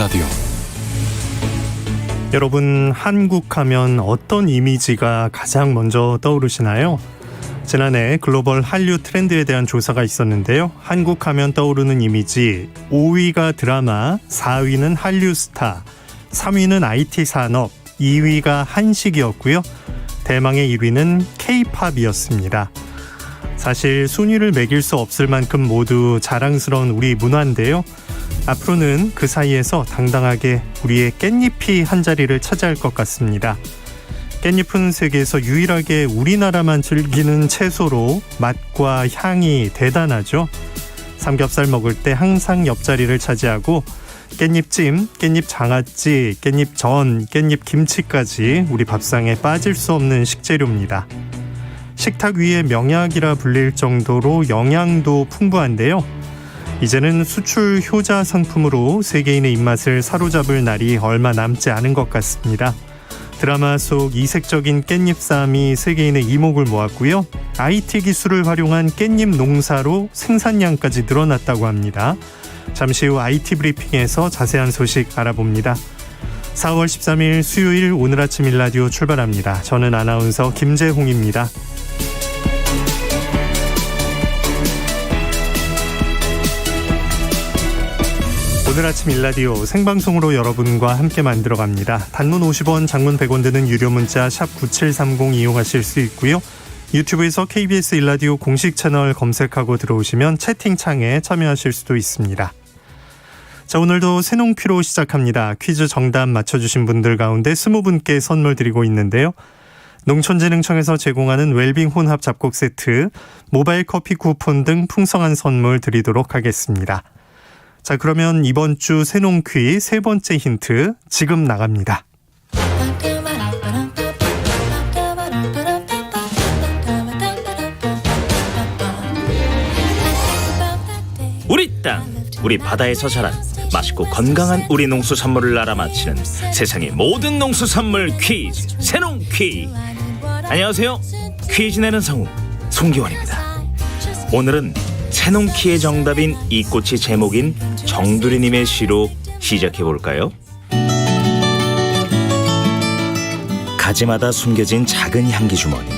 라디오. 여러분, 한국 하면 어떤 이미지가 가장 먼저 떠오르시나요? 지난해 글로벌 한류 트렌드에 대한 조사가 있었는데요. 한국 하면 떠오르는 이미지 5위가 드라마, 4위는 한류 스타, 3위는 IT 산업, 2위가 한식이었고요. 대망의 1위는 K-팝이었습니다. 사실 순위를 매길 수 없을 만큼 모두 자랑스러운 우리 문화인데요. 앞으로는 그 사이에서 당당하게 우리의 깻잎이 한 자리를 차지할 것 같습니다. 깻잎은 세계에서 유일하게 우리나라만 즐기는 채소로 맛과 향이 대단하죠. 삼겹살 먹을 때 항상 옆자리를 차지하고 깻잎찜, 깻잎 장아찌, 깻잎전, 깻잎 김치까지 우리 밥상에 빠질 수 없는 식재료입니다. 식탁 위의 명약이라 불릴 정도로 영양도 풍부한데요. 이제는 수출 효자 상품으로 세계인의 입맛을 사로잡을 날이 얼마 남지 않은 것 같습니다. 드라마 속 이색적인 깻잎쌈이 세계인의 이목을 모았고요. IT 기술을 활용한 깻잎 농사로 생산량까지 늘어났다고 합니다. 잠시 후 IT 브리핑에서 자세한 소식 알아봅니다. 4월 13일 수요일 오늘 아침 일라디오 출발합니다. 저는 아나운서 김재홍입니다. 오늘 아침 일라디오 생방송으로 여러분과 함께 만들어갑니다. 단문 50원, 장문 100원 드는 유료 문자 샵 9730 이용하실 수 있고요. 유튜브에서 KBS 일라디오 공식 채널 검색하고 들어오시면 채팅창에 참여하실 수도 있습니다. 자, 오늘도 새농퀴로 시작합니다. 퀴즈 정답 맞춰주신 분들 가운데 20분께 선물 드리고 있는데요. 농촌진흥청에서 제공하는 웰빙 혼합 잡곡 세트, 모바일 커피 쿠폰 등 풍성한 선물 드리도록 하겠습니다. 자, 그러면 이번 주 새농퀴 세 번째 힌트 지금 나갑니다. 우리 땅, 우리 바다에서 자란 맛있고 건강한 우리 농수산물을 알아맞히는 세상의 모든 농수산물 퀴즈 새농퀴. 안녕하세요. 퀴즈 내는 성우 송기원입니다. 오늘은 새농퀴의 정답인 이 꽃이 제목인 정두리님의 시로 시작해볼까요? 가지마다 숨겨진 작은 향기 주머니,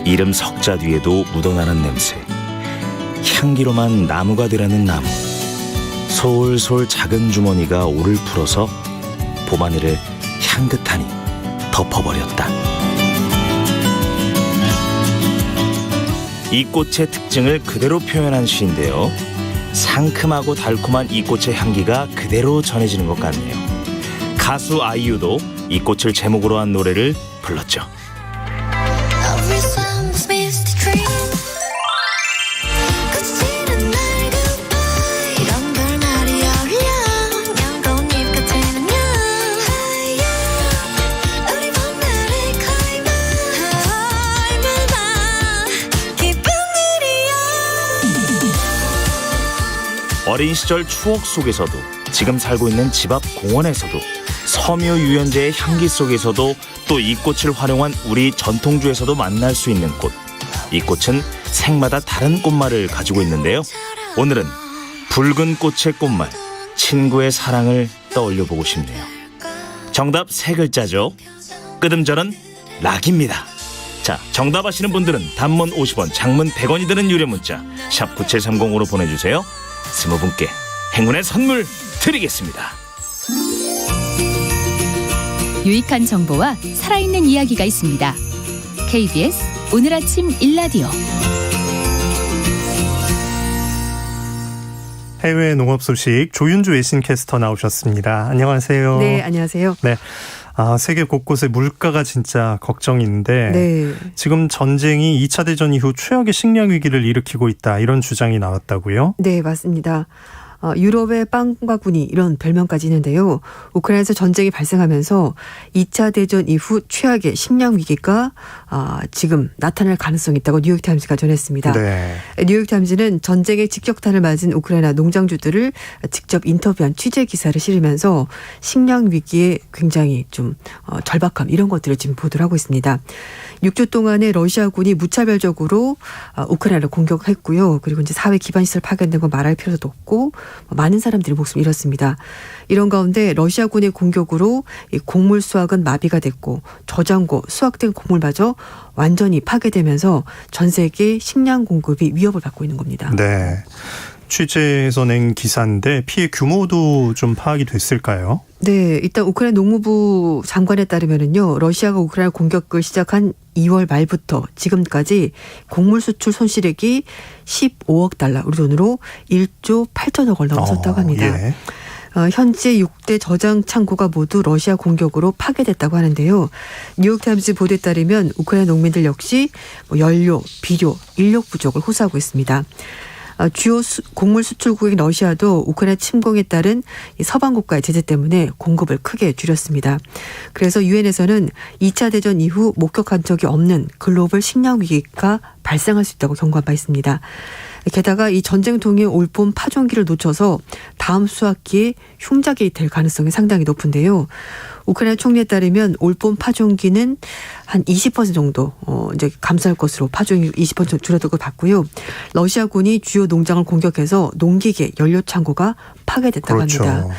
이름 석자 뒤에도 묻어나는 냄새, 향기로만 나무가 되라는 나무, 솔솔 작은 주머니가 오를 풀어서 봄하늘을 향긋하니 덮어버렸다. 이 꽃의 특징을 그대로 표현한 시인데요. 상큼하고 달콤한 이 꽃의 향기가 그대로 전해지는 것 같네요. 가수 아이유도 이 꽃을 제목으로 한 노래를 불렀죠. 어린 시절 추억 속에서도, 지금 살고 있는 집 앞 공원에서도, 섬유 유연제의 향기 속에서도, 또 이 꽃을 활용한 우리 전통주에서도 만날 수 있는 꽃. 이 꽃은 색마다 다른 꽃말을 가지고 있는데요. 오늘은 붉은 꽃의 꽃말, 친구의 사랑을 떠올려 보고 싶네요. 정답 세 글자죠. 끄듬절은 락입니다. 자, 정답 아시는 분들은 단문 50원, 장문 100원이 드는 유료 문자 샵 9730으로 보내주세요. 20분께 행운의 선물 드리겠습니다. 유익한 정보와 살아있는 이야기가 있습니다. KBS 오늘 아침 일라디오. 해외 농업 소식 조윤주 외신캐스터 나오셨습니다. 안녕하세요. 네, 안녕하세요. 네. 세계 곳곳에 물가가 진짜 걱정인데 네. 지금 전쟁이 2차 대전 이후 최악의 식량 위기를 일으키고 있다, 이런 주장이 나왔다고요? 네, 맞습니다. 유럽의 빵바구니 이런 별명까지 있는데요. 우크라이나에서 전쟁이 발생하면서 2차 대전 이후 최악의 식량 위기가 지금 나타날 가능성이 있다고 뉴욕타임즈가 전했습니다. 네. 뉴욕타임즈는 전쟁의 직격탄을 맞은 우크라이나 농장주들을 직접 인터뷰한 취재 기사를 실으면서 식량 위기에 굉장히 좀 절박함 이런 것들을 지금 보도를 하고 있습니다. 6주 동안에 러시아군이 무차별적으로 우크라이나를 공격했고요. 그리고 이제 사회 기반 시설 파견된 거 말할 필요도 없고 많은 사람들이 목숨을 잃었습니다. 이런 가운데 러시아군의 공격으로 이 곡물 수확은 마비가 됐고 저장고 수확된 곡물마저 완전히 파괴되면서 전 세계 식량 공급이 위협을 받고 있는 겁니다. 네. 취재해서 낸 기사인데 피해 규모도 좀 파악이 됐을까요? 네, 일단 우크라이나 농무부 장관에 따르면은요, 러시아가 우크라이나 공격을 시작한 2월 말부터 지금까지 곡물 수출 손실액이 15억 달러, 우리 돈으로 1조 8천억 원 넘어섰다고 합니다. 예. 현재 6대 저장 창고가 모두 러시아 공격으로 파괴됐다고 하는데요. 뉴욕타임즈 보도에 따르면 우크라이나 농민들 역시 연료, 비료, 인력 부족을 호소하고 있습니다. 주요 곡물 수출국인 러시아도 우크라이나 침공에 따른 서방 국가의 제재 때문에 공급을 크게 줄였습니다. 그래서 유엔에서는 2차 대전 이후 목격한 적이 없는 글로벌 식량 위기가 발생할 수 있다고 경고한 바 있습니다. 게다가 이 전쟁통의 올봄 파종기를 놓쳐서 다음 수확기에 흉작이 될 가능성이 상당히 높은데요. 우크라이나 총리에 따르면 올봄 파종기는 한 20% 정도 이제 감소할 것으로 파종이 20% 줄어들 것 같고요. 러시아군이 주요 농장을 공격해서 농기계 연료 창고가 파괴됐다고 그렇죠. 합니다.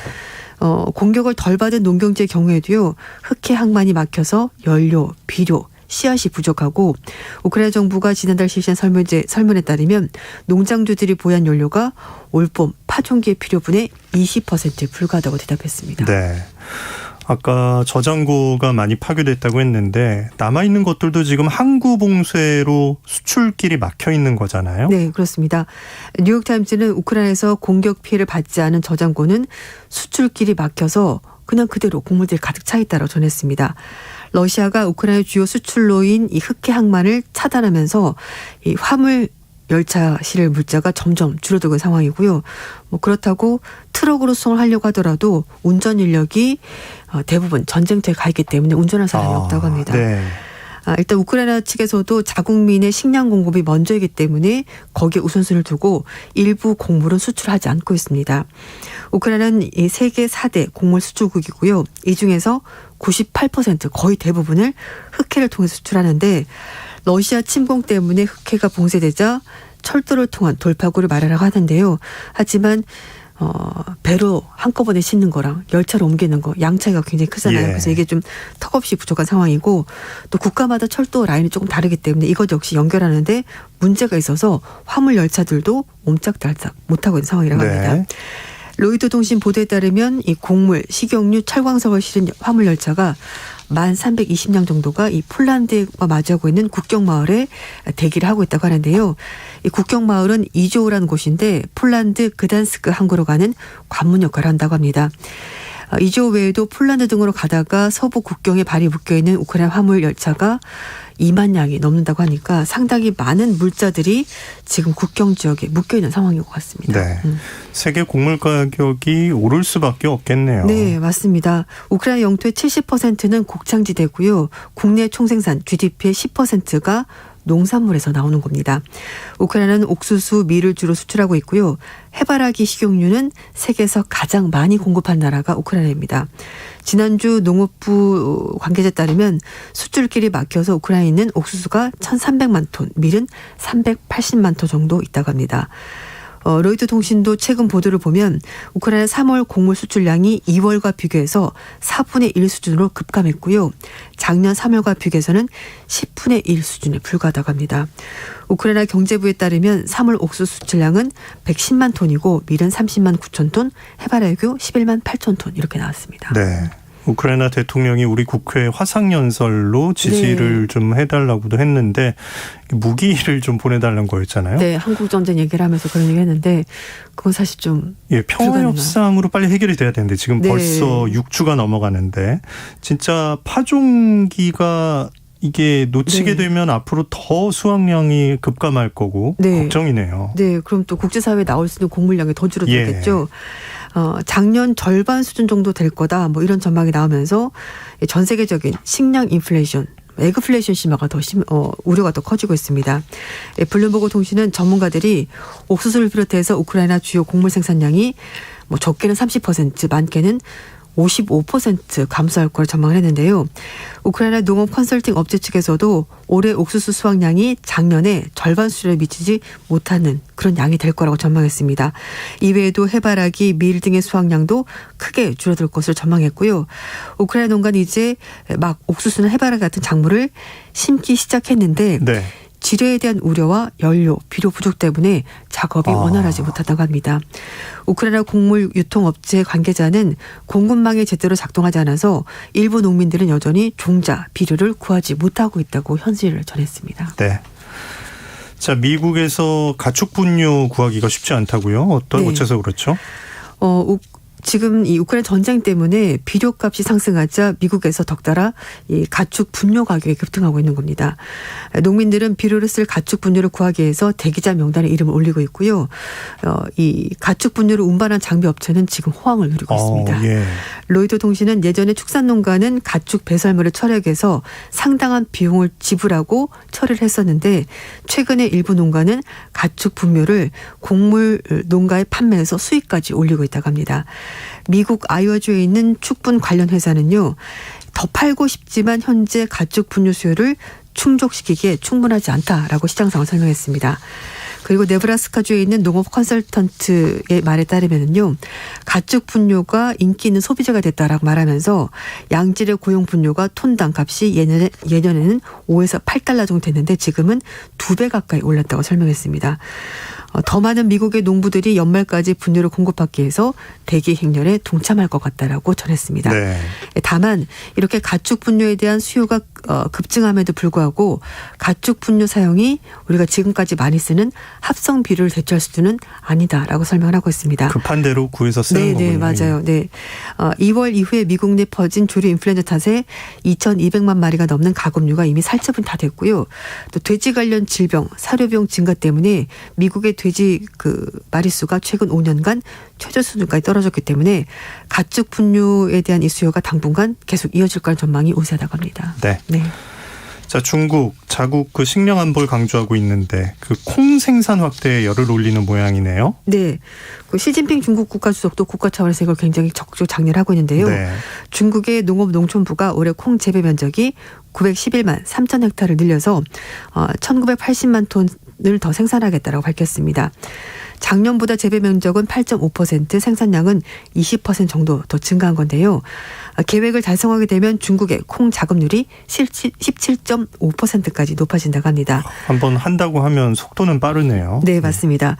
공격을 덜 받은 농경지의 경우에도요. 흑해 항만이 막혀서 연료, 비료, 씨앗이 부족하고 우크라이나 정부가 지난달 실시한 설문에 따르면 농장주들이 보유한 연료가 올봄 파종기의 필요분의 20%에 불과하다고 대답했습니다. 네. 아까 저장고가 많이 파괴됐다고 했는데 남아있는 것들도 지금 항구 봉쇄로 수출길이 막혀 있는 거잖아요. 네, 그렇습니다. 뉴욕타임즈는 우크라이나에서 공격 피해를 받지 않은 저장고는 수출길이 막혀서 그냥 그대로 곡물들이 가득 차 있다고 전했습니다. 러시아가 우크라이나 주요 수출로인 이 흑해 항만을 차단하면서 이 화물 열차 실을 물자가 점점 줄어들고 있는 상황이고요. 그렇다고 트럭으로 수송을 하려고 하더라도 운전 인력이 대부분 전쟁터에 가 있기 때문에 운전할 사람이 없다고 합니다. 네. 일단 우크라이나 측에서도 자국민의 식량 공급이 먼저이기 때문에 거기에 우선순위를 두고 일부 곡물은 수출하지 않고 있습니다. 우크라이나는 이 세계 4대 곡물 수출국이고요. 이 중에서 98% 거의 대부분을 흑해를 통해서 수출하는데 러시아 침공 때문에 흑해가 봉쇄되자 철도를 통한 돌파구를 마련하라고 하는데요. 하지만 배로 한꺼번에 싣는 거랑 열차로 옮기는 거 양 차이가 굉장히 크잖아요. 예. 그래서 이게 좀 턱없이 부족한 상황이고 또 국가마다 철도 라인이 조금 다르기 때문에 이것 역시 연결하는데 문제가 있어서 화물 열차들도 옴짝달싹 못하고 있는 상황이라고 합니다. 네. 로이터 통신 보도에 따르면 이 곡물, 식용유, 철광석을 실은 화물 열차가 1,320량 정도가 이 폴란드와 마주하고 있는 국경마을에 대기를 하고 있다고 하는데요. 이 국경마을은 이조우라는 곳인데 폴란드 그단스크 항구로 가는 관문 역할을 한다고 합니다. 이조우 외에도 폴란드 등으로 가다가 서부 국경에 발이 묶여있는 우크라이나 화물 열차가 2만 량이 넘는다고 하니까 상당히 많은 물자들이 지금 국경 지역에 묶여있는 상황인 것 같습니다. 네. 세계 곡물 가격이 오를 수밖에 없겠네요. 네, 맞습니다. 우크라이나 영토의 70%는 곡창지대고요. 국내 총생산 GDP의 10%가 농산물에서 나오는 겁니다. 우크라이나는 옥수수, 밀을 주로 수출하고 있고요. 해바라기 식용유는 세계에서 가장 많이 공급한 나라가 우크라이나입니다. 지난주 농업부 관계자에 따르면 수출길이 막혀서 우크라이나에는 옥수수가 1,300만 톤, 밀은 380만 톤 정도 있다고 합니다. 로이터 통신도 최근 보도를 보면 우크라이나 3월 곡물 수출량이 2월과 비교해서 4분의 1 수준으로 급감했고요. 작년 3월과 비교해서는 10분의 1 수준에 불과하다고 합니다. 우크라이나 경제부에 따르면 3월 옥수수 수출량은 110만 톤이고 밀은 30만 9천 톤, 해바라기도 11만 8천 톤 이렇게 나왔습니다. 네. 우크라이나 대통령이 우리 국회 화상연설로 지지를 좀 해달라고도 했는데 무기를 좀 보내달라는 거였잖아요. 네, 한국전쟁 얘기를 하면서 그런 얘기 했는데 그건 사실 좀 평화협상으로 빨리 해결이 돼야 되는데 지금 네. 벌써 6주가 넘어가는데 진짜 파종기가 이게 놓치게 네. 되면 앞으로 더 수확량이 급감할 거고 네. 걱정이네요. 네, 그럼 또 국제사회에 나올 수 있는 곡물량이 더 줄어들겠죠. 작년 절반 수준 정도 될 거다. 뭐 이런 전망이 나오면서 전 세계적인 식량 인플레이션, 에그플레이션 심화가 더 우려가 더 커지고 있습니다. 블룸버그 통신은 전문가들이 옥수수를 비롯해서 우크라이나 주요 곡물 생산량이 뭐 적게는 30%, 많게는 55% 감소할 걸 전망을 했는데요. 우크라이나 농업 컨설팅 업체 측에서도 올해 옥수수 수확량이 작년에 절반 수준에 미치지 못하는 그런 양이 될 거라고 전망했습니다. 이외에도 해바라기, 밀 등의 수확량도 크게 줄어들 것을 전망했고요. 우크라이나 농가는 이제 막 옥수수나 해바라기 같은 작물을 심기 시작했는데 네. 지뢰에 대한 우려와 연료, 비료 부족 때문에 작업이 원활하지 못하다고 합니다. 우크라이나 곡물 유통업체 관계자는 공급망이 제대로 작동하지 않아서 일부 농민들은 여전히 종자, 비료를 구하지 못하고 있다고 현실을 전했습니다. 네. 자, 미국에서 가축 분뇨 구하기가 쉽지 않다고요? 네. 어째서 그렇죠? 지금 이 우크라이나 전쟁 때문에 비료값이 상승하자 미국에서 덕달아 이 가축 분뇨 가격이 급등하고 있는 겁니다. 농민들은 비료를 쓸 가축 분뇨를 구하기 위해서 대기자 명단에 이름을 올리고 있고요. 이 가축 분뇨를 운반한 장비 업체는 지금 호황을 누리고 있습니다. 예. 로이터 통신은 예전에 축산농가는 가축 배설물을 철액해서 상당한 비용을 지불하고 처리를 했었는데 최근에 일부 농가는 가축 분뇨를 곡물 농가에 판매해서 수익까지 올리고 있다고 합니다. 미국 아이오와주에 있는 축분 관련 회사는요. 더 팔고 싶지만 현재 가축 분뇨 수요를 충족시키기에 충분하지 않다라고 시장 상황을 설명했습니다. 그리고 네브라스카주에 있는 농업 컨설턴트의 말에 따르면요. 가축 분뇨가 인기 있는 소비재가 됐다라고 말하면서 양질의 고용 분뇨가 톤당 값이 예년에는 5에서 8달러 정도 됐는데 지금은 2배 가까이 올랐다고 설명했습니다. 더 많은 미국의 농부들이 연말까지 분뇨를 공급하기 위해서 대기 행렬에 동참할 것 같다라고 전했습니다. 네. 다만 이렇게 가축 분뇨에 대한 수요가 급증함에도 불구하고 가축 분뇨 사용이 우리가 지금까지 많이 쓰는 합성 비료를 대체할 수준은 아니다라고 설명을 하고 있습니다. 급한 대로 구해서 쓰는 거군요. 네, 맞아요. 네. 2월 이후에 미국 내 퍼진 조류 인플루엔자 탓에 2,200만 마리가 넘는 가금류가 이미 살처분 다 됐고요. 또 돼지 관련 질병, 사료비용 증가 때문에 미국의 돼지 마리수가 최근 5년간 최저 수준까지 떨어졌기 때문에 가축 분뇨에 대한 이 수요가 당분간 계속 이어질 거라는 전망이 우세하다고 합니다. 네. 네. 자, 중국 자국 식량 안보를 강조하고 있는데 콩 생산 확대에 열을 올리는 모양이네요. 네. 시진핑 중국 국가주석도 국가 차원에서 이걸 굉장히 적극적으로 장려를 하고 있는데요. 네. 중국의 농업농촌부가 올해 콩 재배 면적이 911만 3천 헥타를 늘려서 1980만 톤을 더 생산하겠다라고 밝혔습니다. 작년보다 재배 면적은 8.5%, 생산량은 20% 정도 더 증가한 건데요. 계획을 달성하게 되면 중국의 콩 자급률이 17.5%까지 높아진다고 합니다. 한번 한다고 하면 속도는 빠르네요. 네, 맞습니다.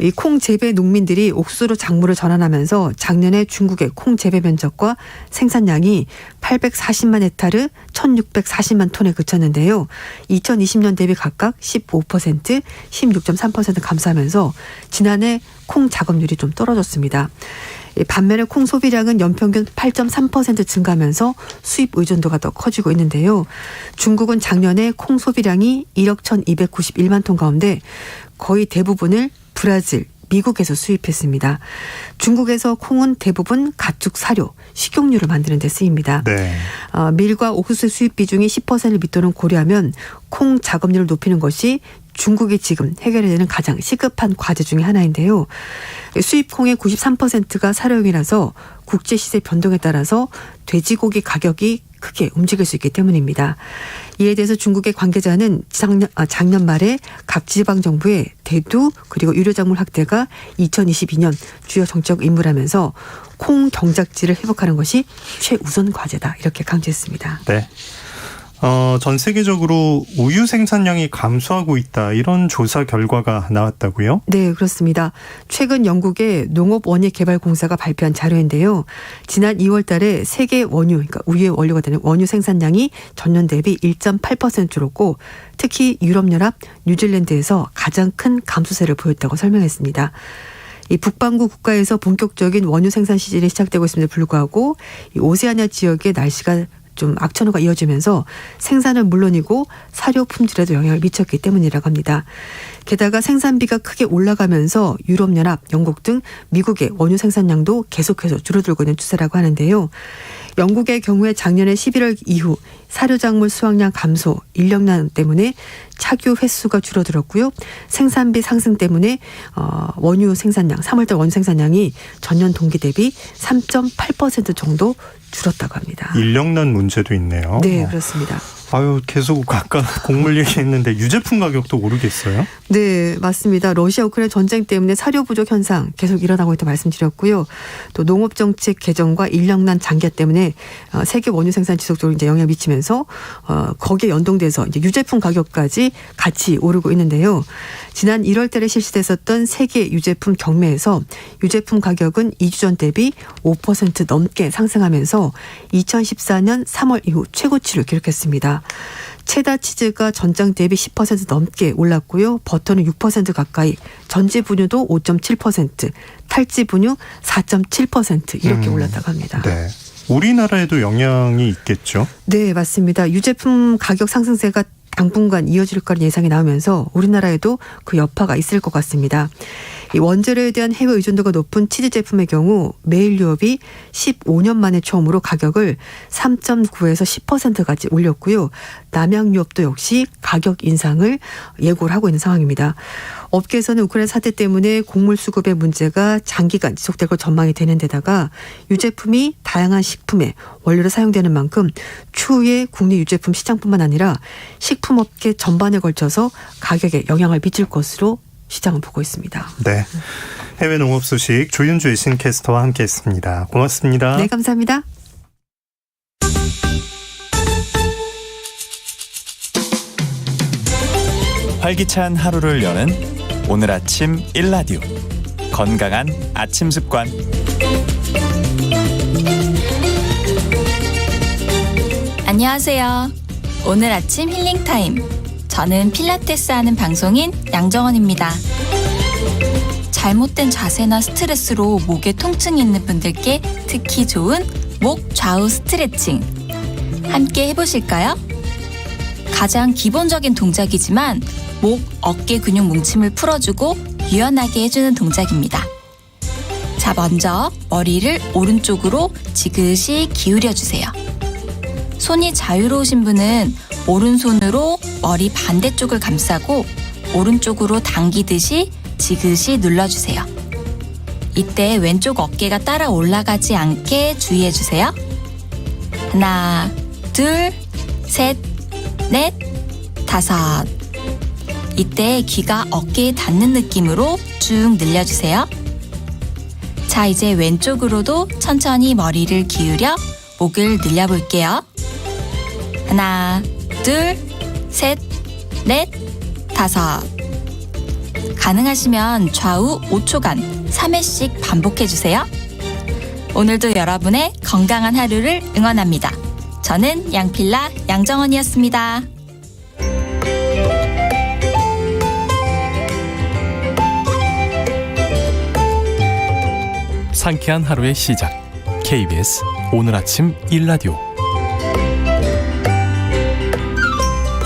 이 콩 재배 농민들이 옥수수로 작물을 전환하면서 작년에 중국의 콩 재배 면적과 생산량이 840만 헥타르, 1640만 톤에 그쳤는데요. 2020년 대비 각각 15%, 16.3% 감소하면서 지난해 콩 작업률이 좀 떨어졌습니다. 반면에 콩 소비량은 연평균 8.3% 증가하면서 수입 의존도가 더 커지고 있는데요. 중국은 작년에 콩 소비량이 1억 1,291만 톤 가운데 거의 대부분을 브라질, 미국에서 수입했습니다. 중국에서 콩은 대부분 가축 사료, 식용유를 만드는 데 쓰입니다. 네. 밀과 옥수수 수입 비중이 10%를 밑도는 고려하면 콩 작업률을 높이는 것이 중국이 지금 해결해야 되는 가장 시급한 과제 중에 하나인데요. 수입 콩의 93%가 사료용이라서 국제 시세 변동에 따라서 돼지고기 가격이 크게 움직일 수 있기 때문입니다. 이에 대해서 중국의 관계자는 작년 말에 각 지방정부의 대두 그리고 유료작물 확대가 2022년 주요 정책 임무라면서 콩 경작지를 회복하는 것이 최우선 과제다 이렇게 강조했습니다. 네. 전 세계적으로 우유 생산량이 감소하고 있다 이런 조사 결과가 나왔다고요? 네, 그렇습니다. 최근 영국의 농업원예개발공사가 발표한 자료인데요. 지난 2월 달에 세계 원유, 그러니까 우유의 원료가 되는 원유 생산량이 전년 대비 1.8% 줄었고 특히 유럽연합, 뉴질랜드에서 가장 큰 감소세를 보였다고 설명했습니다. 이 북반구 국가에서 본격적인 원유 생산 시즌이 시작되고 있음에도 불구하고 이 오세아니아 지역의 날씨가 좀 악천후가 이어지면서 생산은 물론이고 사료 품질에도 영향을 미쳤기 때문이라고 합니다. 게다가 생산비가 크게 올라가면서 유럽연합, 영국 등 미국의 원유 생산량도 계속해서 줄어들고 있는 추세라고 하는데요. 영국의 경우에 작년에 11월 이후 사료작물 수확량 감소, 인력난 때문에 착유 횟수가 줄어들었고요. 생산비 상승 때문에 원유 생산량, 3월달 원유 생산량이 전년 동기 대비 3.8% 정도 줄었다고 합니다. 인력난 문제도 있네요. 네, 그렇습니다. 아유, 계속 아까 곡물 얘기했는데 유제품 가격도 오르겠어요? 네, 맞습니다. 러시아 우크라이나 전쟁 때문에 사료 부족 현상 계속 일어나고 있다고 말씀드렸고요. 또 농업 정책 개정과 인력난 장기 때문에 세계 원유 생산 지속적으로 이제 영향을 미치면서 거기에 연동돼서 이제 유제품 가격까지 같이 오르고 있는데요. 지난 1월달에 실시됐었던 세계 유제품 경매에서 유제품 가격은 2주 전 대비 5% 넘게 상승하면서 2014년 3월 이후 최고치를 기록했습니다. 체다 치즈가 전장 대비 10% 넘게 올랐고요. 버터는 6% 가까이, 전지 분유도 5.7%, 탈지 분유 4.7% 이렇게 올랐다고 합니다. 네. 우리나라에도 영향이 있겠죠? 네, 맞습니다. 유제품 가격 상승세가 당분간 이어질 거라는 예상이 나오면서 우리나라에도 그 여파가 있을 것 같습니다. 이 원재료에 대한 해외 의존도가 높은 치즈 제품의 경우 메일 유업이 15년 만에 처음으로 가격을 3.9에서 10%까지 올렸고요. 남양 유업도 역시 가격 인상을 예고를 하고 있는 상황입니다. 업계에서는 우크라이나 사태 때문에 곡물 수급의 문제가 장기간 지속될 걸 전망이 되는 데다가 유제품이 다양한 식품에 원료로 사용되는 만큼 추후에 국내 유제품 시장뿐만 아니라 식품업계 전반에 걸쳐서 가격에 영향을 미칠 것으로 시장은 보고 있습니다. 네. 해외 농업 소식 조윤주 외신캐스터와 함께했습니다. 고맙습니다. 네, 감사합니다. 활기찬 하루를 여는 오늘 아침 일라디오 건강한 아침 습관. 안녕하세요. 오늘 아침 힐링타임. 저는 필라테스 하는 방송인 양정원입니다. 잘못된 자세나 스트레스로 목에 통증이 있는 분들께 특히 좋은 목 좌우 스트레칭. 함께 해보실까요? 가장 기본적인 동작이지만 목, 어깨 근육 뭉침을 풀어주고 유연하게 해주는 동작입니다. 자, 먼저 머리를 오른쪽으로 지그시 기울여주세요. 손이 자유로우신 분은 오른손으로 머리 반대쪽을 감싸고 오른쪽으로 당기듯이 지그시 눌러주세요. 이때 왼쪽 어깨가 따라 올라가지 않게 주의해주세요. 하나, 둘, 셋, 넷, 다섯. 이때 귀가 어깨에 닿는 느낌으로 쭉 늘려주세요. 자, 이제 왼쪽으로도 천천히 머리를 기울여 목을 늘려볼게요. 하나, 둘, 셋, 넷, 다섯. 가능하시면 좌우 5초간 3회씩 반복해주세요. 오늘도 여러분의 건강한 하루를 응원합니다. 저는 양필라 양정원이었습니다. 상쾌한 하루의 시작. KBS 오늘 아침 일라디오.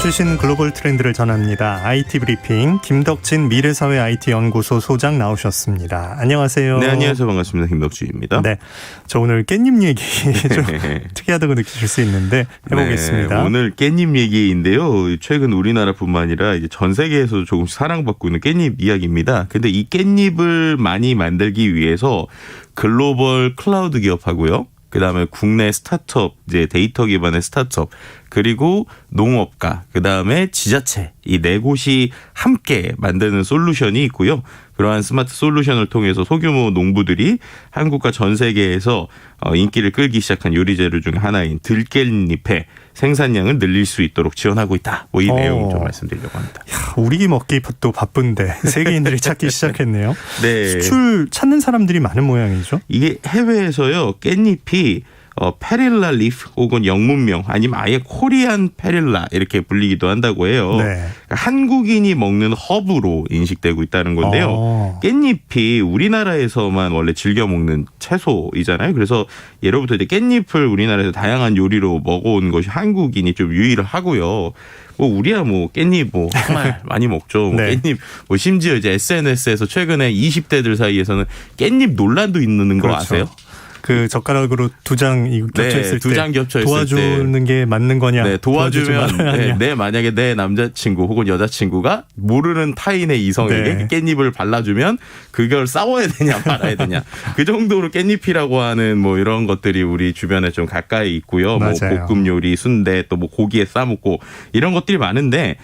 최신 글로벌 트렌드를 전합니다. IT 브리핑 김덕진 미래사회 IT 연구소 소장 나오셨습니다. 안녕하세요. 네, 안녕하세요. 반갑습니다. 김덕진입니다. 네, 저 오늘 깻잎 얘기 좀 특이하다고 느끼실 수 있는데 해보겠습니다. 네, 오늘 깻잎 얘기인데요. 최근 우리나라뿐만 아니라 이제 전 세계에서도 조금씩 사랑받고 있는 깻잎 이야기입니다. 근데 이 깻잎을 많이 만들기 위해서 글로벌 클라우드 기업하고요. 그다음에 국내 스타트업, 이제 데이터 기반의 스타트업, 그리고 농업가, 그다음에 지자체, 이 네 곳이 함께 만드는 솔루션이 있고요. 그러한 스마트 솔루션을 통해서 소규모 농부들이 한국과 전 세계에서 인기를 끌기 시작한 요리재료 중 하나인 들깻잎의 생산량을 늘릴 수 있도록 지원하고 있다. 뭐 이 내용 좀 말씀드리려고 합니다. 야, 우리 먹기도 바쁜데 세계인들이 찾기 시작했네요. 네. 수출 찾는 사람들이 많은 모양이죠. 이게 해외에서요, 깻잎이 페릴라 리프 혹은 영문명 아니면 아예 코리안 페릴라 이렇게 불리기도 한다고 해요. 네. 그러니까 한국인이 먹는 허브로 인식되고 있다는 건데요. 깻잎이 우리나라에서만 원래 즐겨 먹는 채소이잖아요. 그래서 예로부터 이제 깻잎을 우리나라에서 다양한 요리로 먹어온 것이 한국인이 좀 유의를 하고요. 뭐 우리야 뭐 깻잎 뭐 정말 많이 먹죠. 뭐 네. 깻잎 뭐 심지어 이제 SNS에서 최근에 20대들 사이에서는 깻잎 논란도 있는 거 그렇죠. 아세요? 그 젓가락으로 두 장 겹쳐 있을 때 두 장 겹쳐 있을 도와주는 게 맞는 거냐? 네, 도와주면 도와주지 말아야 만약에 내 남자친구 혹은 여자친구가 모르는 타인의 이성에게 네. 깻잎을 발라주면 그걸 싸워야 되냐 말아야 되냐 그 정도로 깻잎이라고 하는 뭐 이런 것들이 우리 주변에 좀 가까이 있고요. 뭐 맞아요. 볶음 요리, 순대 또 뭐 고기에 싸먹고 이런 것들이 많은데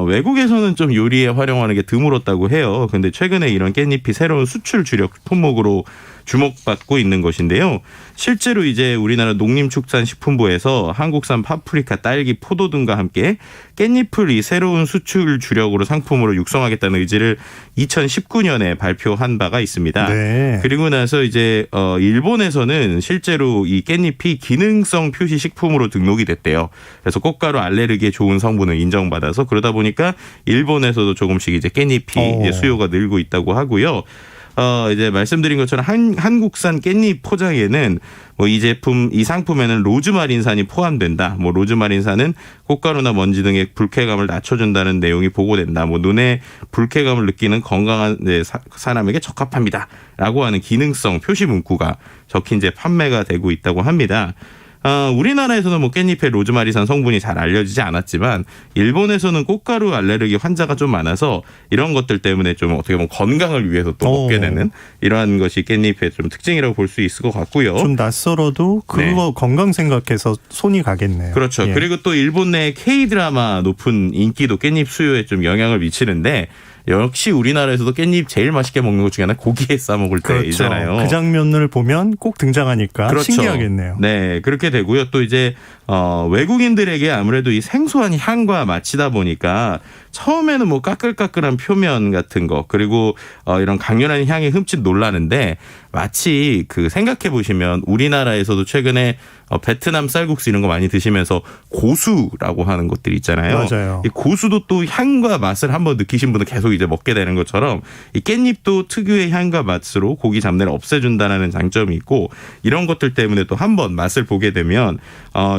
외국에서는 좀 요리에 활용하는 게 드물었다고 해요. 근데 최근에 이런 깻잎이 새로운 수출 주력 품목으로 주목받고 있는 것인데요. 실제로 이제 우리나라 농림축산식품부에서 한국산 파프리카, 딸기, 포도 등과 함께 깻잎을 이 새로운 수출 주력으로 상품으로 육성하겠다는 의지를 2019년에 발표한 바가 있습니다. 네. 그리고 나서 이제 일본에서는 실제로 이 깻잎이 기능성 표시 식품으로 등록이 됐대요. 그래서 꽃가루 알레르기에 좋은 성분을 인정받아서 그러다 보니까 일본에서도 조금씩 이제 깻잎이 이제 수요가 늘고 있다고 하고요. 이제 말씀드린 것처럼 한국산 깻잎 포장에는 뭐 이 상품에는 로즈마린산이 포함된다. 뭐 로즈마린산은 꽃가루나 먼지 등의 불쾌감을 낮춰준다는 내용이 보고된다. 뭐 눈에 불쾌감을 느끼는 건강한 사람에게 적합합니다.라고 하는 기능성 표시 문구가 적힌 이제 판매가 되고 있다고 합니다. 우리나라에서는 뭐 깻잎의 로즈마리산 성분이 잘 알려지지 않았지만 일본에서는 꽃가루 알레르기 환자가 좀 많아서 이런 것들 때문에 좀 어떻게 보면 건강을 위해서 또 먹게 되는 이러한 것이 깻잎의 좀 특징이라고 볼 수 있을 것 같고요. 좀 낯설어도 그거 건강 생각해서 손이 가겠네요. 그렇죠. 예. 그리고 또 일본 내 K-드라마 높은 인기도 깻잎 수요에 좀 영향을 미치는데 역시 우리나라에서도 깻잎 제일 맛있게 먹는 것 중에 하나 고기에 싸 먹을 때이잖아요. 그 장면을 보면 꼭 등장하니까 그렇죠. 신기하겠네요. 네, 그렇게 되고요. 또 이제 외국인들에게 아무래도 이 생소한 향과 맛이다 보니까 처음에는 뭐 까끌까끌한 표면 같은 거 그리고 이런 강렬한 향에 흠칫 놀라는데 마치 그 생각해 보시면 우리나라에서도 최근에 베트남 쌀국수 이런 거 많이 드시면서 고수라고 하는 것들이 있잖아요. 맞아요. 이 고수도 또 향과 맛을 한번 느끼신 분은 계속 이제 먹게 되는 것처럼 이 깻잎도 특유의 향과 맛으로 고기 잡내를 없애준다는 장점이 있고 이런 것들 때문에 또 한번 맛을 보게 되면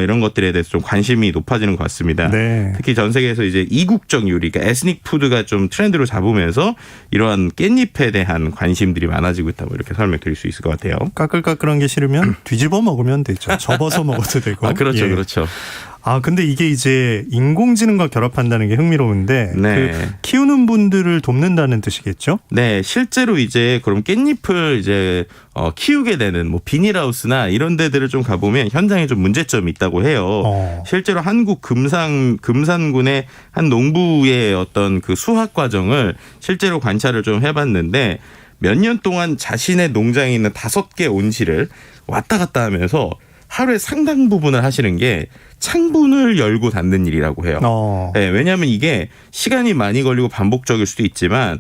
이런 것들에 대해서 좀 관심이 높아지는 것 같습니다. 네. 특히 전 세계에서 이제 이국적 요리, 그러니까 에스닉 푸드가 좀 트렌드로 잡으면서 이러한 깻잎에 대한 관심들이 많아지고 있다. 뭐 이렇게 설명드릴 수 있을 것 같아요. 까끌까끌한 게 싫으면 뒤집어 먹으면 되죠. 접어서 먹어도 되고. 그렇죠, 예. 그렇죠. 근데 이게 이제 인공지능과 결합한다는 게 흥미로운데 네. 그 키우는 분들을 돕는다는 뜻이겠죠? 네, 실제로 이제 그럼 깻잎을 이제 키우게 되는 뭐 비닐하우스나 이런 데들을 좀 가보면 현장에 좀 문제점이 있다고 해요. 실제로 한국 금산군의 한 농부의 어떤 그 수학 과정을 실제로 관찰을 좀 해봤는데 몇 년 동안 자신의 농장에 있는 5개 온실을 왔다 갔다 하면서 하루에 상당 부분을 하시는 게 창문을 열고 닫는 일이라고 해요. 네, 왜냐하면 이게 시간이 많이 걸리고 반복적일 수도 있지만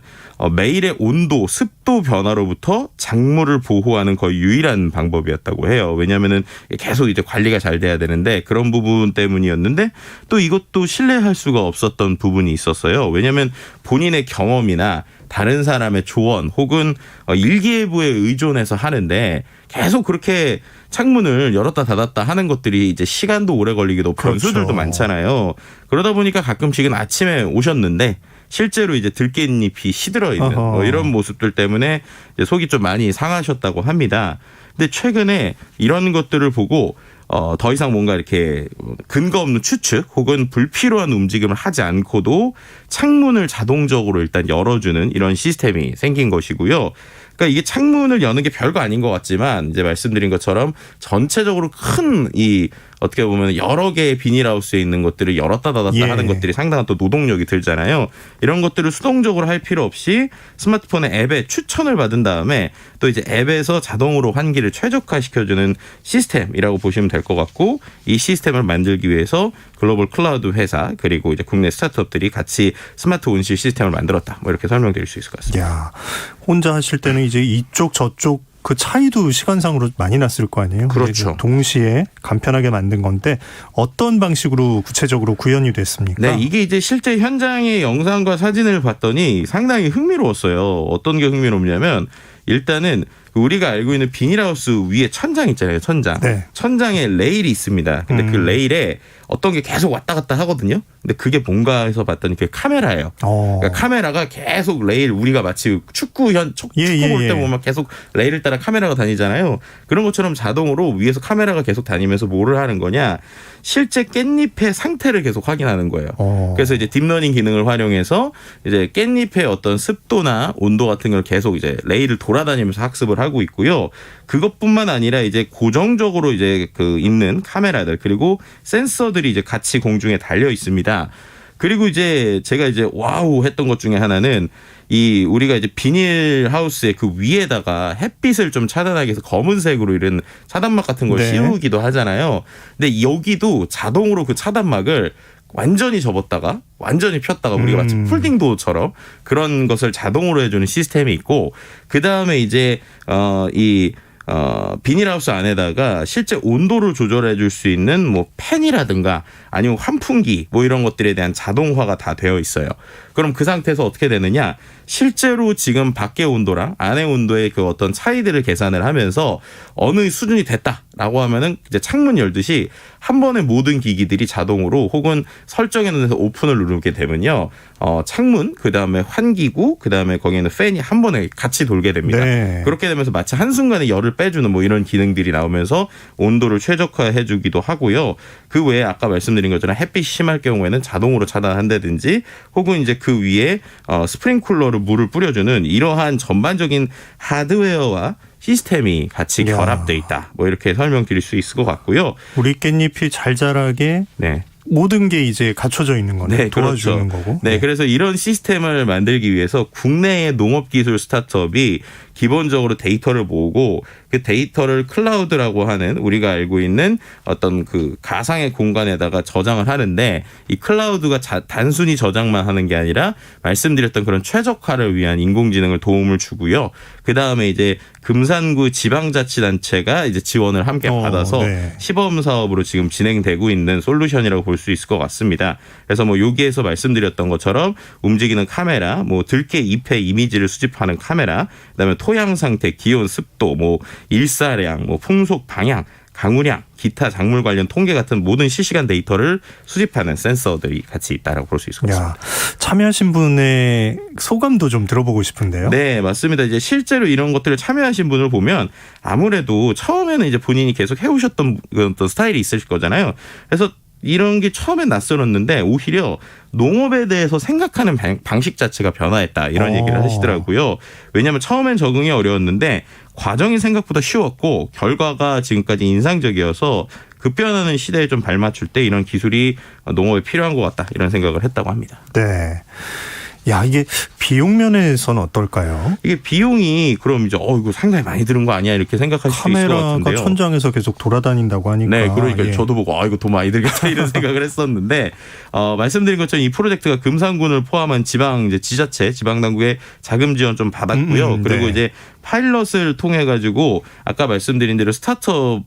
매일의 온도, 습도 변화로부터 작물을 보호하는 거의 유일한 방법이었다고 해요. 왜냐하면은 계속 이제 관리가 잘 돼야 되는데 그런 부분 때문이었는데 또 이것도 신뢰할 수가 없었던 부분이 있었어요. 왜냐하면 본인의 경험이나 다른 사람의 조언 혹은 일기예보에 의존해서 하는데 계속 그렇게 창문을 열었다 닫았다 하는 것들이 이제 시간도 오래 걸리기도 변수들도 많잖아요. 그러다 보니까 가끔씩은 아침에 오셨는데 실제로 이제 들깻잎이 시들어 있는 이런 모습들 때문에 이제 속이 좀 많이 상하셨다고 합니다. 근데 최근에 이런 것들을 보고 더 이상 뭔가 이렇게 근거 없는 추측 혹은 불필요한 움직임을 하지 않고도 창문을 자동적으로 일단 열어주는 이런 시스템이 생긴 것이고요. 그러니까 이게 창문을 여는 게 별거 아닌 것 같지만 이제 말씀드린 것처럼 전체적으로 큰 이 어떻게 보면 여러 개의 비닐하우스에 있는 것들을 열었다 닫았다 하는 것들이 상당한 또 노동력이 들잖아요. 이런 것들을 수동적으로 할 필요 없이 스마트폰의 앱에 추천을 받은 다음에 또 이제 앱에서 자동으로 환기를 최적화시켜주는 시스템이라고 보시면 될 것 같고 이 시스템을 만들기 위해서 글로벌 클라우드 회사 그리고 이제 국내 스타트업들이 같이 스마트 온실 시스템을 만들었다. 뭐 이렇게 설명드릴 수 있을 것 같습니다. 야, 혼자 하실 때는 이제 이쪽 저쪽 그 차이도 시간상으로 많이 났을 거 아니에요? 그렇죠. 동시에 간편하게 만든 건데 어떤 방식으로 구체적으로 구현이 됐습니까? 네, 이게 이제 실제 현장의 영상과 사진을 봤더니 상당히 흥미로웠어요. 어떤 게 흥미롭냐면 일단은 우리가 알고 있는 비닐하우스 위에 천장 있잖아요. 천장. 네. 천장에 레일이 있습니다. 근데 그 레일에 어떤 게 계속 왔다 갔다 하거든요. 근데 그게 뭔가 해서 봤더니 그게 카메라예요. 그러니까 카메라가 계속 레일 우리가 마치 축구 볼 때 보면 계속 레일을 따라 카메라가 다니잖아요. 그런 것처럼 자동으로 위에서 카메라가 계속 다니면서 뭐를 하는 거냐? 실제 깻잎의 상태를 계속 확인하는 거예요. 그래서 이제 딥러닝 기능을 활용해서 이제 깻잎의 어떤 습도나 온도 같은 걸 계속 이제 레일을 돌아다니면서 학습을 하고 있고요. 그것뿐만 아니라 이제 고정적으로 이제 그 있는 카메라들 그리고 센서들이 이제 같이 공중에 달려 있습니다. 그리고 이제 제가 이제 와우 했던 것 중에 하나는 이 우리가 이제 비닐 하우스의 그 위에다가 햇빛을 좀 차단하기 위해서 검은색으로 이런 차단막 같은 걸 씌우기도 하잖아요. 근데 여기도 자동으로 그 차단막을 완전히 접었다가 완전히 폈다가 우리가 마치 폴딩도어처럼 그런 것을 자동으로 해주는 시스템이 있고 그 다음에 이제 비닐하우스 안에다가 실제 온도를 조절해 줄 수 있는 뭐 팬이라든가 아니면 환풍기 뭐 이런 것들에 대한 자동화가 다 되어 있어요. 그럼 그 상태에서 어떻게 되느냐? 실제로 지금 밖의 온도랑 안의 온도의 그 어떤 차이들을 계산을 하면서 어느 수준이 됐다라고 하면은 이제 창문 열듯이 한 번에 모든 기기들이 자동으로 혹은 설정해 놓은 데서 오픈을 누르게 되면요. 창문, 그 다음에 환기구, 그 다음에 거기에는 팬이 한 번에 같이 돌게 됩니다. 네. 그렇게 되면서 마치 한순간에 열을 빼주는 뭐 이런 기능들이 나오면서 온도를 최적화해 주기도 하고요. 그 외에 아까 말씀드린 것처럼 햇빛이 심할 경우에는 자동으로 차단한다든지 혹은 이제 그 위에 스프링쿨러로 물을 뿌려주는 이러한 전반적인 하드웨어와 시스템이 같이 결합돼 있다. 뭐 이렇게 설명드릴 수 있을 것 같고요. 우리 깻잎이 잘 자라게 모든 게 이제 갖춰져 있는 거네. 네, 도와주는 그렇죠. 거고. 네, 그래서 이런 시스템을 만들기 위해서 국내의 농업기술 스타트업이 기본적으로 데이터를 모으고 그 데이터를 클라우드라고 하는 우리가 알고 있는 어떤 그 가상의 공간에다가 저장을 하는데 이 클라우드가 단순히 저장만 하는 게 아니라 말씀드렸던 그런 최적화를 위한 인공지능을 도움을 주고요. 그 다음에 이제 금산구 지방자치단체가 이제 지원을 함께 받아서 시범 사업으로 지금 진행되고 있는 솔루션이라고 볼 수 있을 것 같습니다. 그래서 뭐 여기에서 말씀드렸던 것처럼 움직이는 카메라, 뭐 들깨 잎의 이미지를 수집하는 카메라, 그다음에 토양 상태, 기온, 습도, 뭐 일사량, 뭐 풍속 방향, 강우량, 기타 작물 관련 통계 같은 모든 실시간 데이터를 수집하는 센서들이 같이 있다라고 볼 수 있을 것 같습니다. 참여하신 분의 소감도 좀 들어보고 싶은데요. 네, 맞습니다. 이제 실제로 이런 것들을 참여하신 분을 보면 아무래도 처음에는 이제 본인이 계속 해오셨던 어떤 스타일이 있을 거잖아요. 그래서 이런 게 처음엔 낯설었는데 오히려 농업에 대해서 생각하는 방식 자체가 변화했다 이런 얘기를 하시더라고요. 왜냐하면 처음엔 적응이 어려웠는데 과정이 생각보다 쉬웠고 결과가 지금까지 인상적이어서 급변하는 시대에 좀 발맞출 때 이런 기술이 농업에 필요한 것 같다 이런 생각을 했다고 합니다. 네. 야, 이게 비용 면에서는 어떨까요? 이게 비용이 그럼 이제 이거 상당히 많이 드는 거 아니야 이렇게 생각하실 수 있을 것 같은데요. 카메라가 천장에서 계속 돌아다닌다고 하니까. 네, 그러니까 저도 보고 이거 돈 많이 들겠다 이런 생각을 했었는데 말씀드린 것처럼 이 프로젝트가 금산군을 포함한 지방 이제 지자체, 지방 당국의 자금 지원 좀 받았고요. 그리고 이제 파일럿을 통해 가지고 아까 말씀드린 대로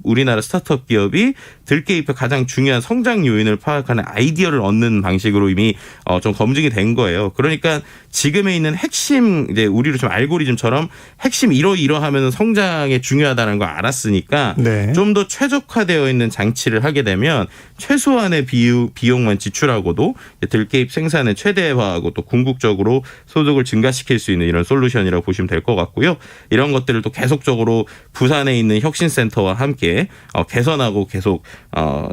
우리나라 스타트업 기업이 들깨잎의 가장 중요한 성장 요인을 파악하는 아이디어를 얻는 방식으로 이미 좀 검증이 된 거예요. 그러니까 지금에 있는 핵심 이제 우리로 좀 알고리즘처럼 핵심 이러하면 성장에 중요하다는 걸 알았으니까 좀 더 최적화되어 있는 장치를 하게 되면 최소한의 비용만 지출하고도 들깨잎 생산을 최대화하고 또 궁극적으로 소득을 증가시킬 수 있는 이런 솔루션이라고 보시면 될 것 같고요. 이런 것들을 또 계속적으로 부산에 있는 혁신센터와 함께 개선하고 계속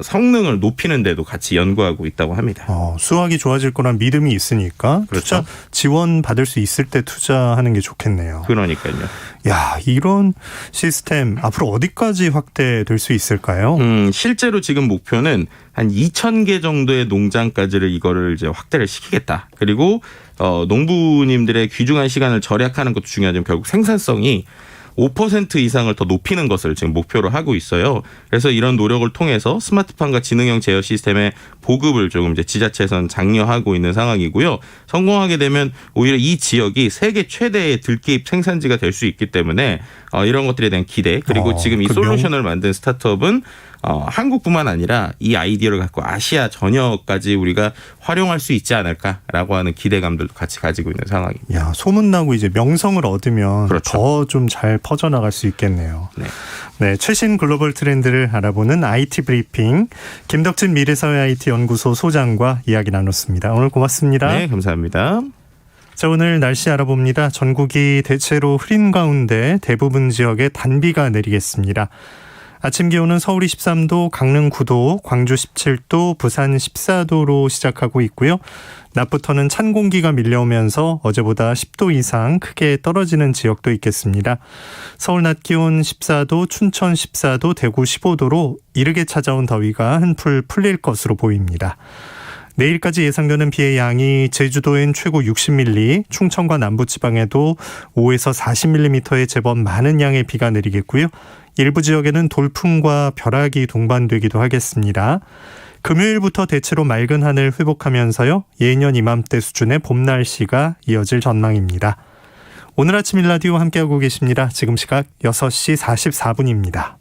성능을 높이는 데도 같이 연구하고 있다고 합니다. 수확이 좋아질 거란 믿음이 있으니까 그렇죠. 투자 지원 받을 수 있을 때 투자하는 게 좋겠네요. 그러니까요. 야, 이런 시스템 앞으로 어디까지 확대될 수 있을까요? 실제로 지금 목표는 한 2,000개 정도의 농장까지를 이거를 이제 확대를 시키겠다. 그리고 농부님들의 귀중한 시간을 절약하는 것도 중요하지만 결국 생산성이 5% 이상을 더 높이는 것을 지금 목표로 하고 있어요. 그래서 이런 노력을 통해서 스마트팜과 지능형 제어 시스템의 보급을 조금 이제 지자체에서는 장려하고 있는 상황이고요. 성공하게 되면 오히려 이 지역이 세계 최대의 들깨잎 생산지가 될 수 있기 때문에 이런 것들에 대한 기대 그리고 지금 이 솔루션을 만든 스타트업은 한국뿐만 아니라 이 아이디어를 갖고 아시아 전역까지 우리가 활용할 수 있지 않을까라고 하는 기대감들도 같이 가지고 있는 상황입니다. 야, 소문나고 이제 명성을 얻으면 그렇죠. 더 좀 잘 퍼져나갈 수 있겠네요. 네. 네, 최신 글로벌 트렌드를 알아보는 IT 브리핑 김덕진 미래사회 IT 연구소 소장과 이야기 나눴습니다. 오늘 고맙습니다. 네, 감사합니다. 자, 오늘 날씨 알아봅니다. 전국이 대체로 흐린 가운데 대부분 지역에 단비가 내리겠습니다. 아침 기온은 서울이 13도, 강릉 9도, 광주 17도, 부산 14도로 시작하고 있고요. 낮부터는 찬 공기가 밀려오면서 어제보다 10도 이상 크게 떨어지는 지역도 있겠습니다. 서울 낮 기온 14도, 춘천 14도, 대구 15도로 이르게 찾아온 더위가 한풀 풀릴 것으로 보입니다. 내일까지 예상되는 비의 양이 제주도엔 최고 60mm, 충청과 남부지방에도 5에서 40mm의 제법 많은 양의 비가 내리겠고요. 일부 지역에는 돌풍과 벼락이 동반되기도 하겠습니다. 금요일부터 대체로 맑은 하늘 회복하면서요. 예년 이맘때 수준의 봄 날씨가 이어질 전망입니다. 오늘 아침 일라디오 함께하고 계십니다. 지금 시각 6시 44분입니다.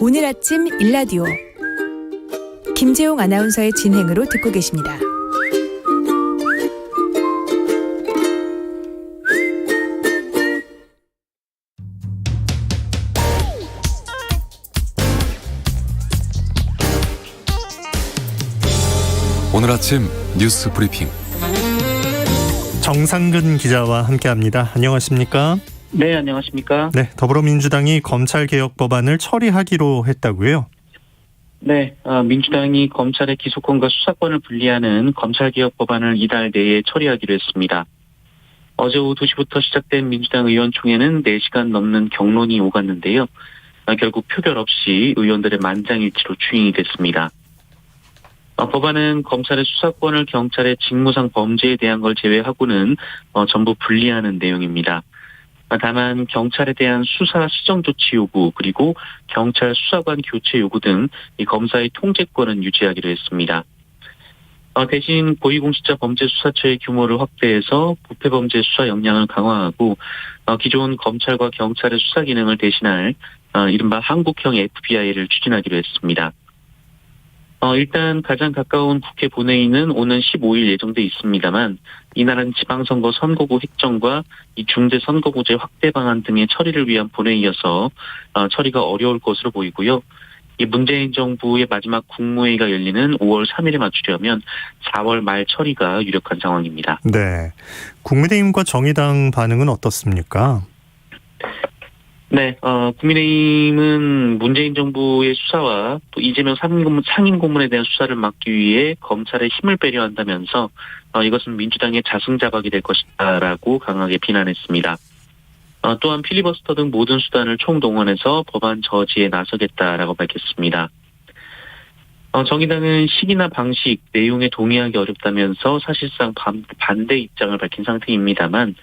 오늘 아침 일라디오 김재용 아나운서의 진행으로 듣고 계십니다. 오늘 아침 뉴스 브리핑 정상근 기자와 함께합니다. 안녕하십니까? 네, 안녕하십니까? 네, 더불어민주당이 검찰개혁 법안을 처리하기로 했다고요? 네, 민주당이 검찰의 기소권과 수사권을 분리하는 검찰개혁 법안을 이달 내에 처리하기로 했습니다. 어제 오후 2시부터 시작된 민주당 의원총회는 4시간 넘는 격론이 오갔는데요. 결국 표결 없이 의원들의 만장일치로 추인이 됐습니다. 법안은 검찰의 수사권을 경찰의 직무상 범죄에 대한 걸 제외하고는 전부 분리하는 내용입니다. 다만 경찰에 대한 수사 시정 조치 요구 그리고 경찰 수사관 교체 요구 등 이 검사의 통제권은 유지하기로 했습니다. 대신 고위공직자 범죄수사처의 규모를 확대해서 부패범죄 수사 역량을 강화하고 기존 검찰과 경찰의 수사 기능을 대신할 이른바 한국형 FBI를 추진하기로 했습니다. 일단 가장 가까운 국회 본회의는 오는 15일 예정돼 있습니다만 이날은 지방선거 선거구 획정과 이 중대선거구제 확대 방안 등의 처리를 위한 본회의여서 처리가 어려울 것으로 보이고요. 이 문재인 정부의 마지막 국무회의가 열리는 5월 3일에 맞추려면 4월 말 처리가 유력한 상황입니다. 네, 국민의힘과 정의당 반응은 어떻습니까? 네, 국민의힘은 문재인 정부의 수사와 또 이재명 상임 고문에 대한 수사를 막기 위해 검찰의 힘을 빼려 한다면서 이것은 민주당의 자승자박이 될 것이다라고 강하게 비난했습니다. 또한 필리버스터 등 모든 수단을 총동원해서 법안 저지에 나서겠다라고 밝혔습니다. 정의당은 시기나 방식, 내용에 동의하기 어렵다면서 사실상 반대 입장을 밝힌 상태입니다만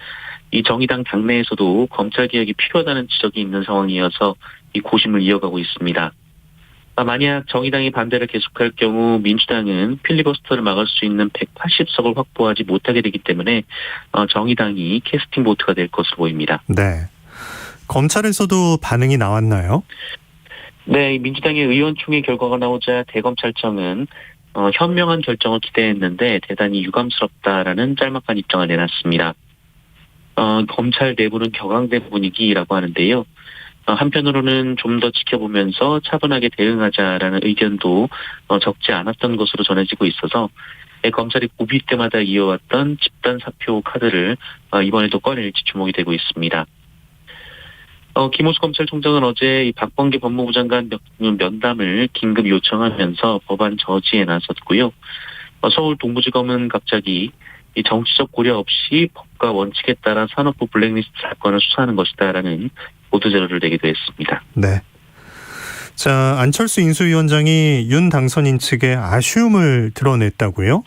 이 정의당 당내에서도 검찰개혁이 필요하다는 지적이 있는 상황이어서 이 고심을 이어가고 있습니다. 만약 정의당이 반대를 계속할 경우 민주당은 필리버스터를 막을 수 있는 180석을 확보하지 못하게 되기 때문에 정의당이 캐스팅 보트가 될 것으로 보입니다. 네, 검찰에서도 반응이 나왔나요? 네, 민주당의 의원총회 결과가 나오자 대검찰청은 현명한 결정을 기대했는데 대단히 유감스럽다라는 짤막한 입장을 내놨습니다. 검찰 내부는 격앙된 분위기라고 하는데요. 한편으로는 좀 더 지켜보면서 차분하게 대응하자라는 의견도 적지 않았던 것으로 전해지고 있어서 검찰이 고비 때마다 이어왔던 집단 사표 카드를 이번에도 꺼낼지 주목이 되고 있습니다. 김호수 검찰총장은 어제 이 박범계 법무부 장관 면담을 긴급 요청하면서 법안 저지에 나섰고요. 서울 동부지검은 갑자기 이 정치적 고려 없이 법과 원칙에 따라 산업부 블랙리스트 사건을 수사하는 것이다라는 보도자료를 내기도 했습니다. 네. 자, 안철수 인수위원장이 윤 당선인 측에 아쉬움을 드러냈다고요?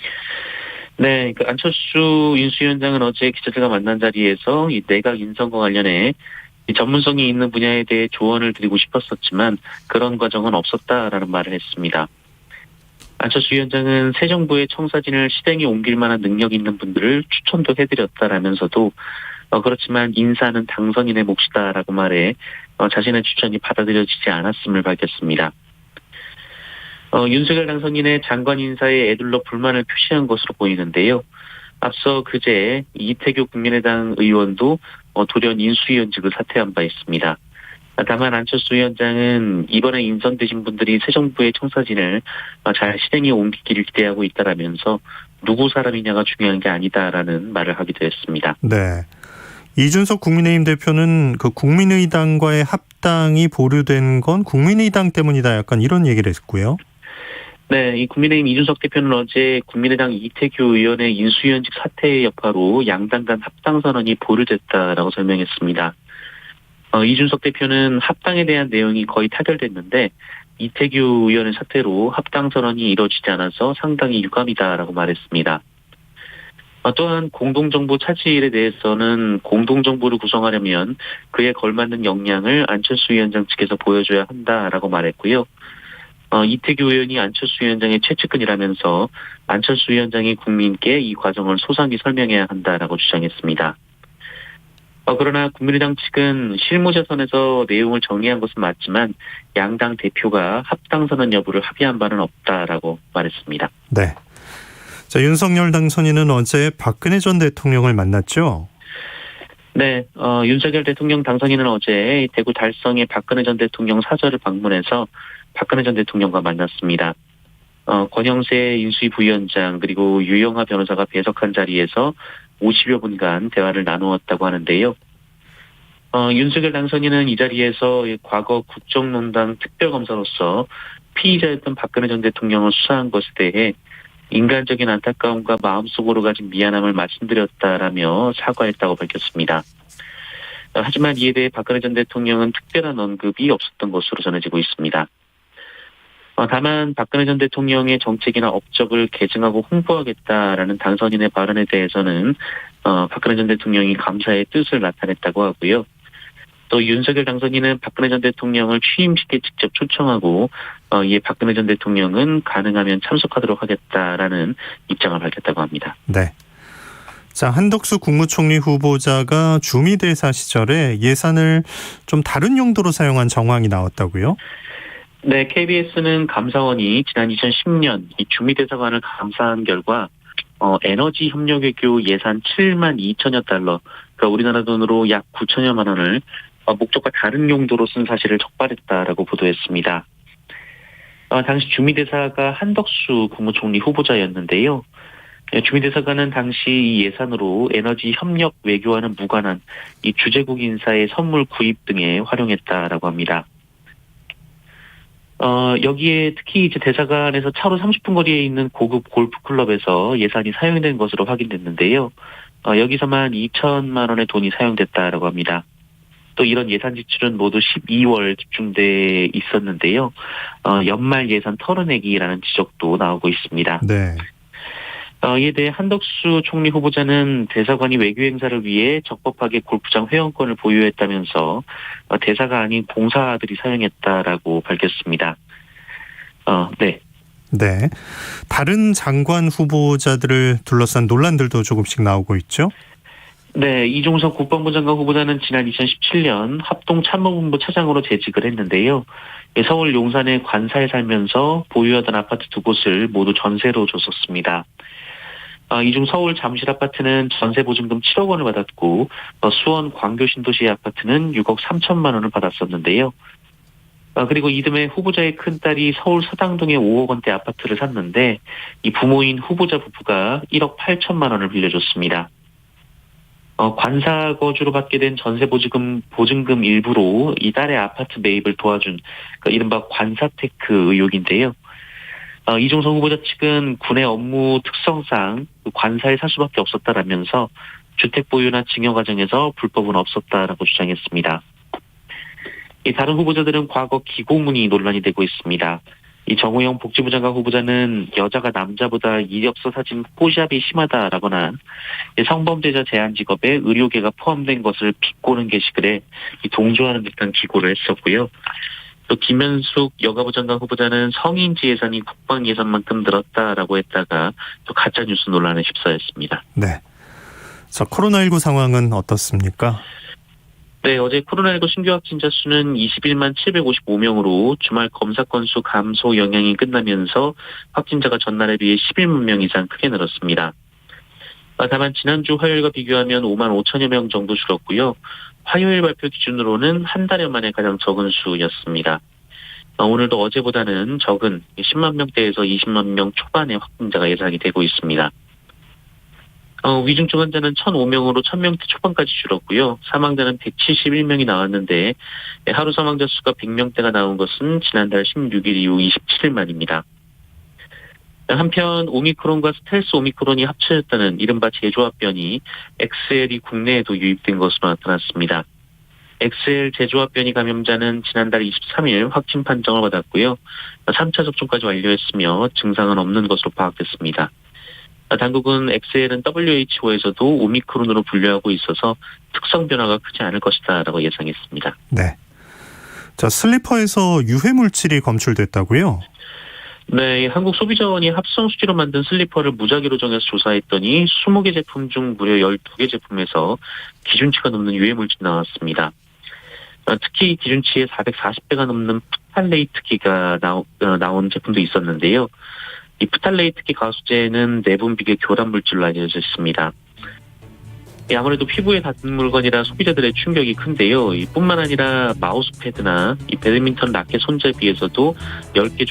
네, 그 안철수 인수위원장은 어제 기자들과 만난 자리에서 이 내각 인선과 관련해 이 전문성이 있는 분야에 대해 조언을 드리고 싶었었지만 그런 과정은 없었다라는 말을 했습니다. 안철수 위원장은 새 정부의 청사진을 실행에 옮길 만한 능력 있는 분들을 추천도 해드렸다라면서도 그렇지만 인사는 당선인의 몫이다라고 말해 자신의 추천이 받아들여지지 않았음을 밝혔습니다. 윤석열 당선인의 장관 인사에 애둘러 불만을 표시한 것으로 보이는데요. 앞서 그제 이태규 국민의당 의원도 돌연 인수위원직을 사퇴한 바 있습니다. 다만 안철수 위원장은 이번에 인선되신 분들이 새 정부의 청사진을 잘 실행에 옮기기를 기대하고 있다라면서 누구 사람이냐가 중요한 게 아니다라는 말을 하기도 했습니다. 네. 이준석 국민의힘 대표는 그 국민의당과의 합당이 보류된 건 국민의당 때문이다, 약간 이런 얘기를 했고요. 네, 이 국민의힘 이준석 대표는 어제 국민의당 이태규 의원의 인수위원직 사퇴의 여파로 양당 간 합당 선언이 보류됐다라고 설명했습니다. 이준석 대표는 합당에 대한 내용이 거의 타결됐는데 이태규 의원의 사퇴로 합당 선언이 이루어지지 않아서 상당히 유감이다라고 말했습니다. 또한 공동정부 차질에 대해서는 공동정부를 구성하려면 그에 걸맞는 역량을 안철수 위원장 측에서 보여줘야 한다라고 말했고요. 이태규 의원이 안철수 위원장의 최측근이라면서 안철수 위원장이 국민께 이 과정을 소상히 설명해야 한다라고 주장했습니다. 그러나 국민의당 측은 실무자선에서 내용을 정리한 것은 맞지만 양당 대표가 합당 선언 여부를 합의한 바는 없다라고 말했습니다. 네. 자, 윤석열 당선인은 어제 박근혜 전 대통령을 만났죠? 네, 윤석열 대통령 당선인은 어제 대구 달성의 박근혜 전 대통령 사저를 방문해서 박근혜 전 대통령과 만났습니다. 권영세 인수위 부위원장 그리고 유영하 변호사가 배석한 자리에서 50여 분간 대화를 나누었다고 하는데요. 윤석열 당선인은 이 자리에서 과거 국정농단 특별검사로서 피의자였던 박근혜 전 대통령을 수사한 것에 대해 인간적인 안타까움과 마음속으로 가진 미안함을 말씀드렸다라며 사과했다고 밝혔습니다. 하지만 이에 대해 박근혜 전 대통령은 특별한 언급이 없었던 것으로 전해지고 있습니다. 다만 박근혜 전 대통령의 정책이나 업적을 계승하고 홍보하겠다라는 당선인의 발언에 대해서는 박근혜 전 대통령이 감사의 뜻을 나타냈다고 하고요. 또 윤석열 당선인은 박근혜 전 대통령을 취임식에 직접 초청하고 이에 박근혜 전 대통령은 가능하면 참석하도록 하겠다라는 입장을 밝혔다고 합니다. 네. 자, 한덕수 국무총리 후보자가 주미대사 시절에 예산을 좀 다른 용도로 사용한 정황이 나왔다고요? 네, KBS는 감사원이 지난 2010년 이 주미대사관을 감사한 결과 에너지 협력 외교 예산 7만 2천여 달러, 그러니까 우리나라 돈으로 약 9천여만 원을 목적과 다른 용도로 쓴 사실을 적발했다라고 보도했습니다. 당시 주미대사가 한덕수 국무총리 후보자였는데요. 주미대사관은 당시 이 예산으로 에너지 협력 외교와는 무관한 이 주재국 인사의 선물 구입 등에 활용했다라고 합니다. 여기에 특히 이제 대사관에서 차로 30분 거리에 있는 고급 골프 클럽에서 예산이 사용된 것으로 확인됐는데요. 여기서만 2천만 원의 돈이 사용됐다라고 합니다. 또 이런 예산 지출은 모두 12월 집중돼 있었는데요. 연말 예산 털어내기라는 지적도 나오고 있습니다. 네. 이에 대해 한덕수 총리 후보자는 대사관이 외교 행사를 위해 적법하게 골프장 회원권을 보유했다면서 대사가 아닌 공사들이 사용했다라고 밝혔습니다. 네. 네. 다른 장관 후보자들을 둘러싼 논란들도 조금씩 나오고 있죠? 네, 이종석 국방부 장관 후보자는 지난 2017년 합동참모본부 차장으로 재직을 했는데요. 서울 용산의 관사에 살면서 보유하던 아파트 2곳을 모두 전세로 줬었습니다. 이 중 서울 잠실 아파트는 전세 보증금 7억 원을 받았고 수원 광교 신도시 아파트는 6억 3천만 원을 받았었는데요. 그리고 이듬해 후보자의 큰딸이 서울 서당동의 5억 원대 아파트를 샀는데 이 부모인 후보자 부부가 1억 8천만 원을 빌려줬습니다. 관사 거주로 받게 된 전세 보증금 일부로 이 딸의 아파트 매입을 도와준 이른바 관사테크 의혹인데요. 이종석 후보자 측은 군의 업무 특성상 관사에 살 수밖에 없었다라면서 주택 보유나 증여 과정에서 불법은 없었다라고 주장했습니다. 이 다른 후보자들은 과거 기고문이 논란이 되고 있습니다. 이 정호영 복지부 장관 후보자는 여자가 남자보다 이력서 사진 포샵이 심하다라거나 성범죄자 제한 직업에 의료계가 포함된 것을 비꼬는 게시글에 동조하는 듯한 기고를 했었고요. 또 김현숙 여가부 장관 후보자는 성인지 예산이 국방 예산만큼 늘었다라고 했다가 또 가짜뉴스 논란에 휩싸였습니다. 네. 자, 코로나19 상황은 어떻습니까? 네, 어제 코로나19 신규 확진자 수는 21만 755명으로 주말 검사 건수 감소 영향이 끝나면서 확진자가 전날에 비해 11만 명 이상 크게 늘었습니다. 다만 지난주 화요일과 비교하면 5만 5천여 명 정도 줄었고요. 화요일 발표 기준으로는 한 달여 만에 가장 적은 수였습니다. 오늘도 어제보다는 적은 10만 명대에서 20만 명 초반의 확진자가 예상이 되고 있습니다. 위중증 환자는 1,005명으로 1,000명대 초반까지 줄었고요. 사망자는 171명이 나왔는데 하루 사망자 수가 100명대가 나온 것은 지난달 16일 이후 27일 만입니다. 한편 오미크론과 스텔스 오미크론이 합쳐졌다는 이른바 재조합변이 XL이 국내에도 유입된 것으로 나타났습니다. XL 재조합변이 감염자는 지난달 23일 확진 판정을 받았고요. 3차 접종까지 완료했으며 증상은 없는 것으로 파악됐습니다. 당국은 XL은 WHO에서도 오미크론으로 분류하고 있어서 특성 변화가 크지 않을 것이다라고 예상했습니다. 네. 자, 슬리퍼에서 유해 물질이 검출됐다고요? 네, 한국소비자원이 합성 수지로 만든 슬리퍼를 무작위로 정해서 조사했더니 20개 제품 중 무려 12개 제품에서 기준치가 넘는 유해 물질이 나왔습니다. 특히 기준치의 440배가 넘는 프탈레이트기가 나온 제품도 있었는데요. 이 프탈레이트기 가수제는 내분비계 교란 물질로 알려져 있습니다. 아무래도 피부에 닿는 물건이라 소비자들의 충격이 큰데요. 뿐만 아니라 마우스패드나 이 배드민턴 라켓 손잡이에서도 10개 중